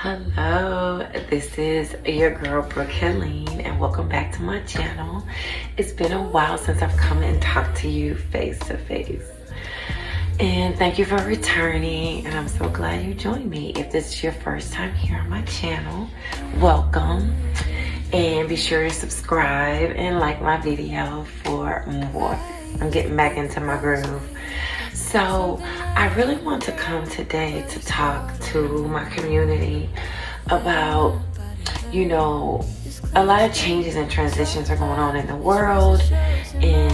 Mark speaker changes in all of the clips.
Speaker 1: Hello, this is your girl Brooke Helene, and welcome back to my channel. It's been a while since I've come and talked to you face to face, and thank you for returning, and I'm so glad you joined me. If this is your first time here on my channel, welcome, and be sure to subscribe and like my video for more. I'm getting back into my groove. So I really want to come today to talk to my community about, a lot of changes and transitions are going on in the world, in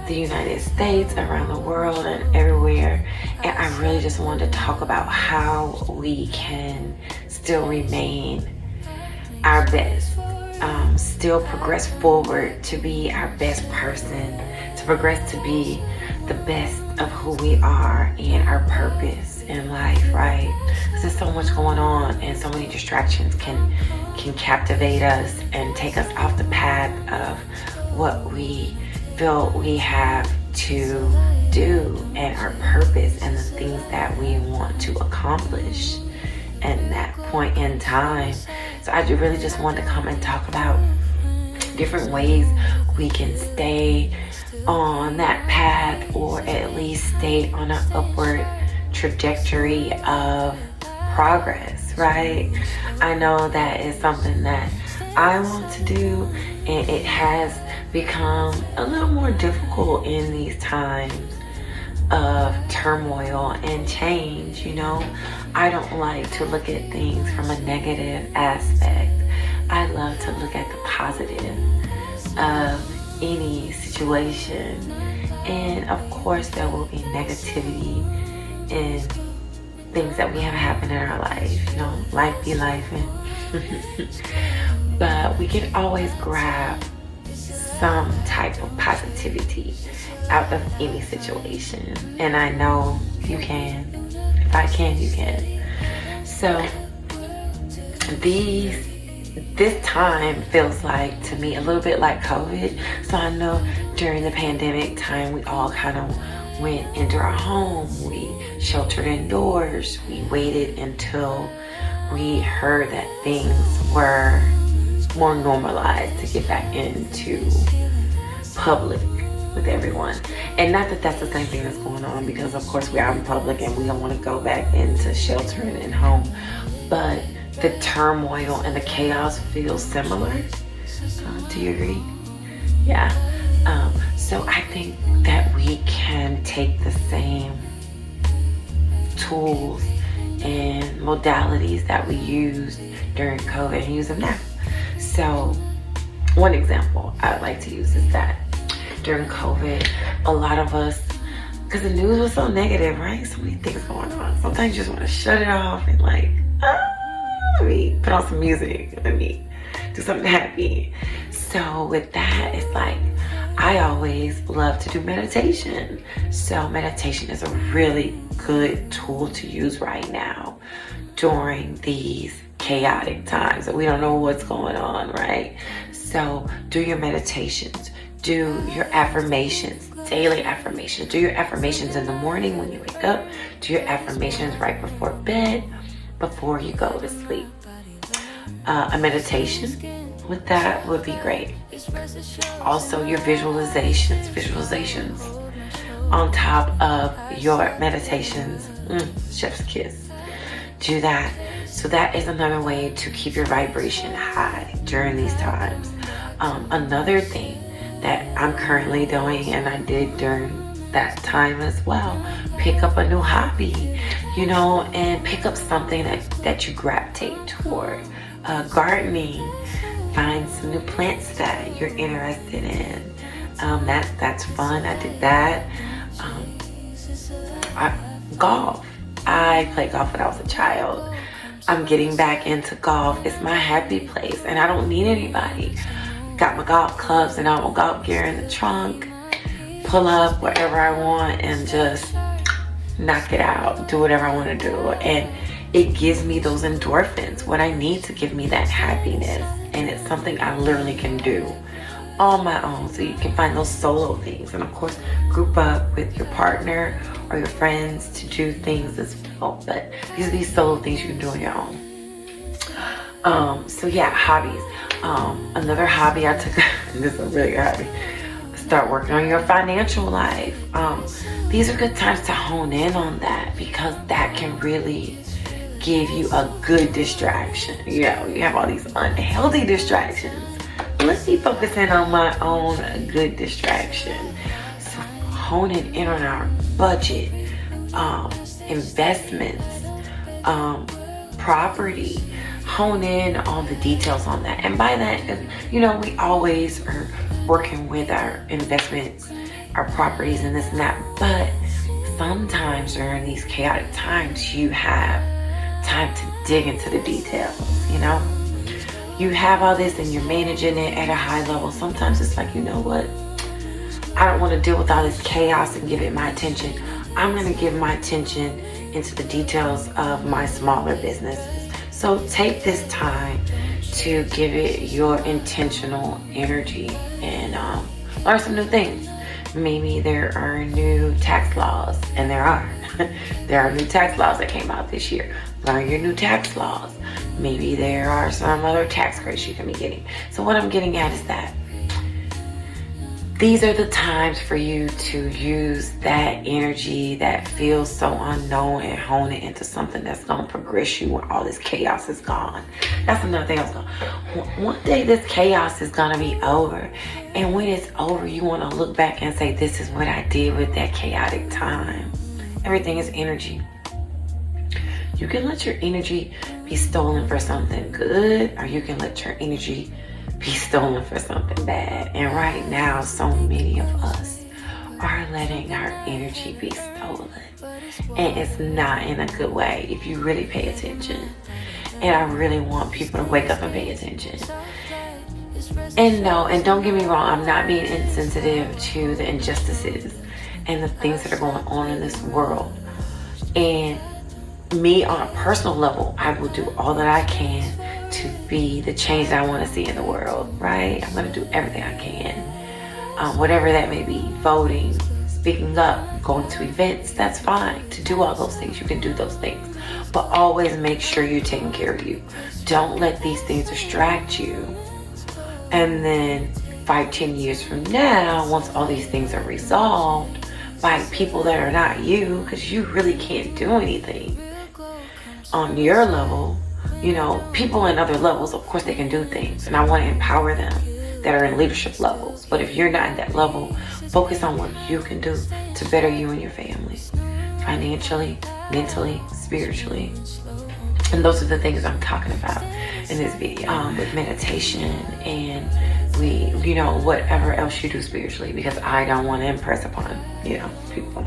Speaker 1: the United States, around the world, and everywhere. And I really just wanted to talk about how we can still remain our best, still progress forward to be our best person, to progress to be the best of who we are and our purpose in life, right? Because there's so much going on and so many distractions can captivate us and take us off the path of what we feel we have to do and our purpose and the things that we want to accomplish at that point in time. So I really just want to come and talk about different ways we can stay on that path, or at least stay on an upward trajectory of progress, right? I know that is something that I want to do, and it has become a little more difficult in these times of turmoil and change. I don't like to look at things from a negative aspect. I love to look at the positive of any situation, and of course there will be negativity and things that we have happen in our life. Life be life, but we can always grab some type of positivity out of any situation, and I know you can. If I can, you can. So this time feels like, to me, a little bit like COVID. So I know during the pandemic time, we all kind of went into our home. We sheltered indoors. We waited until we heard that things were more normalized to get back into public with everyone. And not that that's the same thing that's going on, because of course we are in public and we don't want to go back into sheltering in home. But the turmoil and the chaos feels similar. Do you agree? Yeah. So I think that we can take the same tools and modalities that we used during COVID and use them now. So one example I'd like to use is that during COVID, a lot of us, because the news was so negative, right? So many things going on. Sometimes you just want to shut it off and let me put on some music, let me do something happy. So with that, it's like, I always love to do meditation. So meditation is a really good tool to use right now during these chaotic times that we don't know what's going on, right? So do your meditations, do your affirmations, daily affirmations. Do your affirmations in the morning when you wake up. Do your affirmations right before bed, before you go to sleep. A meditation with that would be great. Also your visualizations on top of your meditations. Chef's kiss. Do that. So that is another way to keep your vibration high during these times. Another thing that I'm currently doing, and I did during that time as well, pick up a new hobby, and pick up something that you gravitate toward. Gardening, find some new plants that you're interested in. That's fun. I did that. Golf. I played golf when I was a child. I'm getting back into golf. It's my happy place, and I don't need anybody. Got my golf clubs and all my golf gear in the trunk. Pull up wherever I want and just knock it out. Do whatever I want to do. And it gives me those endorphins, what I need to give me that happiness. And it's something I literally can do on my own. So you can find those solo things. And of course, group up with your partner or your friends to do things as well. But these are these solo things you can do on your own. So yeah, hobbies. Another hobby I took, this is a really good hobby. Start working on your financial life. These are good times to hone in on that, because that can really give you a good distraction. You know, you have all these unhealthy distractions. Let me focus in on my own good distraction. So honing in on our budget, investments, property. Hone in on the details on that. And by that, you know, we always are working with our investments, our properties, and this and that. But sometimes during these chaotic times, you have time to dig into the details, you know? You have all this and you're managing it at a high level. Sometimes it's like, you know what? I don't want to deal with all this chaos and give it my attention. I'm going to give my attention into the details of my smaller businesses. So take this time to give it your intentional energy and learn some new things. Maybe there are new tax laws, and there are. There are new tax laws that came out this year. Learn your new tax laws. Maybe there are some other tax credits you can be getting. So what I'm getting at is that these are the times for you to use that energy that feels so unknown and hone it into something that's going to progress you when all this chaos is gone. That's another thing I was going. One day this chaos is going to be over. And when it's over, you want to look back and say, this is what I did with that chaotic time. Everything is energy. You can let your energy be stolen for something good, or you can let your energy be stolen for something bad. And right now, so many of us are letting our energy be stolen. And it's not in a good way if you really pay attention. And I really want people to wake up and pay attention. And no, and don't get me wrong, I'm not being insensitive to the injustices and the things that are going on in this world. And me, on a personal level, I will do all that I can to be the change that I want to see in the world, right? I'm going to do everything I can. Whatever that may be, voting, speaking up, going to events, that's fine. To do all those things, you can do those things. But always make sure you're taking care of you. Don't let these things distract you. And then 5-10 years from now, once all these things are resolved by people that are not you, because you really can't do anything on your level. You know, people in other levels, of course they can do things, and I want to empower them that are in leadership levels. But if you're not at that level, focus on what you can do to better you and your family, financially, mentally, spiritually. And those are the things I'm talking about in this video, with meditation and you know, whatever else you do spiritually, because I don't want to impress upon, you know, people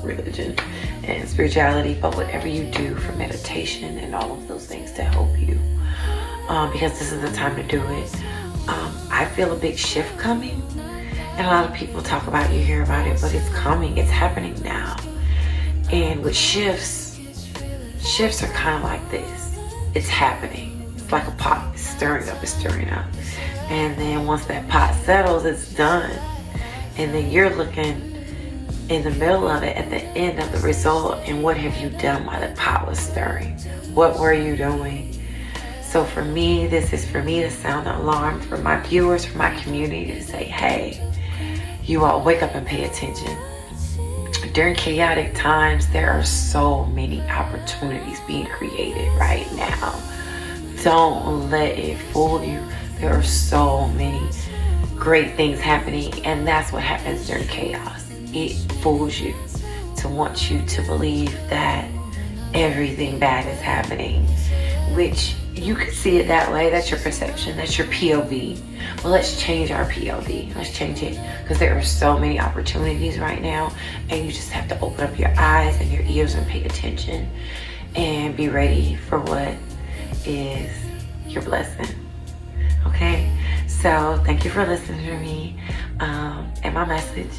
Speaker 1: religion and spirituality, but whatever you do for meditation and all of those things to help you, because this is the time to do it. I feel a big shift coming, and a lot of people talk about, you hear about it, but it's coming, it's happening now. And with shifts are kind of like this. It's happening. It's like a pot. It's stirring up. And then once that pot settles, it's done. And then you're looking in the middle of it, at the end of the result, and what have you done while the pot was stirring? What were you doing? So for me, this is for me to sound an alarm for my viewers, for my community, to say, hey, you all wake up and pay attention. During chaotic times, there are so many opportunities being created right now. Don't let it fool you. There are so many great things happening, and that's what happens during chaos. It fools you to want you to believe that everything bad is happening, which you could see it that way. That's your perception. That's your POV. Well, let's change our POV. Let's change it, because there are so many opportunities right now, and you just have to open up your eyes and your ears and pay attention and be ready for what is your blessing. Okay? So thank you for listening to me and my message.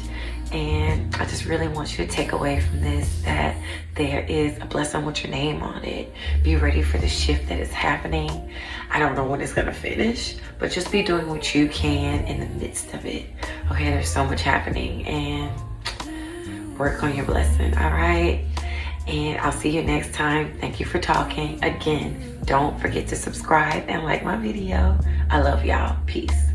Speaker 1: And I just really want you to take away from this that there is a blessing with your name on it. Be ready for the shift that is happening. I don't know when it's going to finish, but just be doing what you can in the midst of it. Okay, there's so much happening, and work on your blessing, all right? And I'll see you next time. Thank you for talking. Again, Don't forget to subscribe and like my video. I love y'all. Peace.